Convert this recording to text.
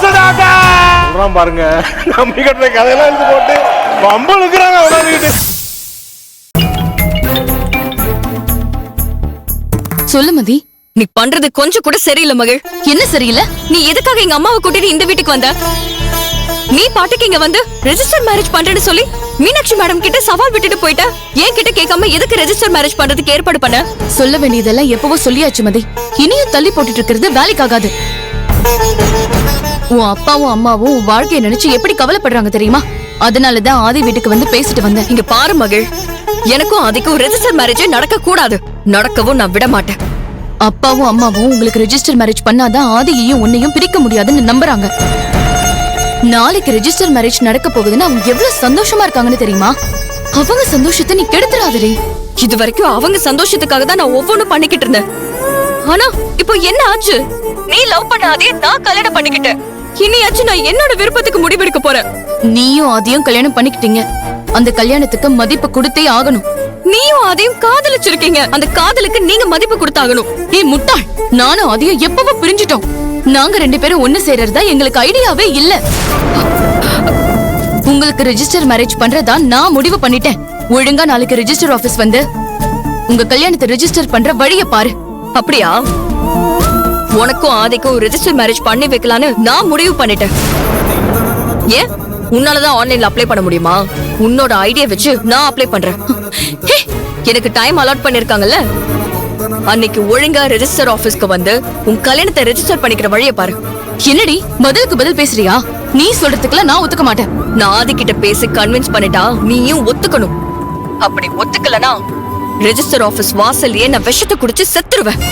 சொல்றான் பாருங்க. நம்பி கட்டுற கதையெல்லாம் எடுத்து போட்டு ரொம்ப இருக்கிறாங்க உடனே. சொல்லு மதி. நீ பண்றது கொஞ்சம் கூட சரியில்லை மகள். என்ன சரியில்லை? நீ எதுக்காக எங்க அம்மாவை கூட்டிட்டு இந்த வீட்டுக்கு வந்த? நீ பாட்டுக்கு இங்க வந்து ரெஜிஸ்டர் மேரேஜ் பண்றேன்னு சொல்லி மீனாட்சி மேடம் கிட்ட சவால் விட்டுட்டு போயிட்ட. ஏன் கிட்ட கேட்காம எதுக்கு ரெஜிஸ்டர் மேரேஜ் பண்றதுக்கு ஏற்பாடு பண்ண? சொல்ல வேண்டியதெல்லாம் எப்பவோ சொல்லியாச்சு மதி. இனியும் தள்ளி போட்டுட்டு இருக்கிறது வேலைக்காகாது. உன் அப்பாவும் அம்மாவும் உன் வாழ்க்கையை நினைச்சு எப்படி கவலைப்படுறாங்க தெரியுமா? அதனாலதான் ஆதி வீட்டுக்கு வந்து பேசிட்டு வந்தேன். இங்க பாரு மகள், எனக்கும் ஆதிக்கும் ரெஜிஸ்டர் மேரேஜே நடக்க கூடாது. நடக்கவும் நான் விட மாட்டேன். அப்பாவும் அம்மாவும் உங்களுக்கு ரெஜிஸ்டர் மேரேஜ் பண்ணாதான் ஆதியையும் உன்னையும் பிரிக்க முடியாதுன்னு நம்புறாங்க. நாளைக்கு ரெஜிஸ்டர் மேரேஜ் நடக்க போகுதுன்னு அவங்க எவ்வளவு சந்தோஷமா இருக்காங்கன்னு தெரியுமா? அவங்க சந்தோஷத்தை நீ கெடுத்துறாதே. இது வரைக்கும் அவங்க சந்தோஷத்துக்காக தான் நான் ஒவ்வொன்னும் பண்ணிக்கிட்டு இருந்தேன். ஆனா இப்போ என்ன ஆச்சு? நீ லவ் பண்ணாதே, நான் கல்யாணம் பண்ணிக்கிட்டேன். இனியாச்சும் நான் என்னோட விருப்பத்துக்கு முடிவெடுக்க போறேன். நீயும் அதையும் கல்யாணம் பண்ணிக்கிட்டீங்க. அந்த கல்யாணத்துக்கு மதிப்பு கொடுத்தே ஆகணும். நீயும் அதையும் காதலிச்சிருக்கீங்க. அந்த காதலுக்கு நீங்க மதிப்பு கொடுத்தாகணும். ஏய் முட்டாள், நானும் அதையும் எப்பவோ பிரிஞ்சிட்டோம். நாங்க 2 பேரும் ஒண்ணு சேர்றதா எங்களுக்கு ஐடியாவே இல்ல. உங்களுக்கு ரெஜிஸ்டர் மேரேஜ் பண்றதா நான் முடிவு பண்ணிட்டேன். ஒழுங்கா நாளைக்கு ரெஜிஸ்டர் ஆபீஸ் வந்து உங்க கல்யாணத்தை ரெஜிஸ்டர் பண்ற வழிய பாரு. அப்படியா? உனக்கும் ஆதிக்கும் ரெஜிஸ்டர் மேரேஜ் பண்ணி வைக்கலான்னு நான் முடிவு பண்ணிட்டேன். ஏன் உன்னாலதான் ஆன்லைன்ல அப்ளை பண்ண முடியுமா? உன்னோட ஐடியா வச்சு நான் அப்ளை பண்றேன். எனக்கு டைம் அலாட் பண்ணிருக்காங்கல்ல, அன்னைக்கு ஒழுங்கா ரெஜிஸ்டர் ஆபீஸ்க்கு வந்து உன் கல்யாணத்தை ரெஜிஸ்டர் பண்ணிக்கிற வழிய பாரு. என்னடி பதிலுக்கு பதில் பேசுறியா? நீ சொல்றதுக்குலாம் நான் ஒத்துக்க மாட்டேன். நான் ஆதி கிட்ட பேசி கன்வின்ஸ் பண்ணிட்டா நீயும் ஒத்துக்கணும். அப்படி ஒத்துக்கலனா ரெஜிஸ்டர் ஆபீஸ் வாசல்லையே நான் விஷத்தை குடிச்சு செத்துருவேன்.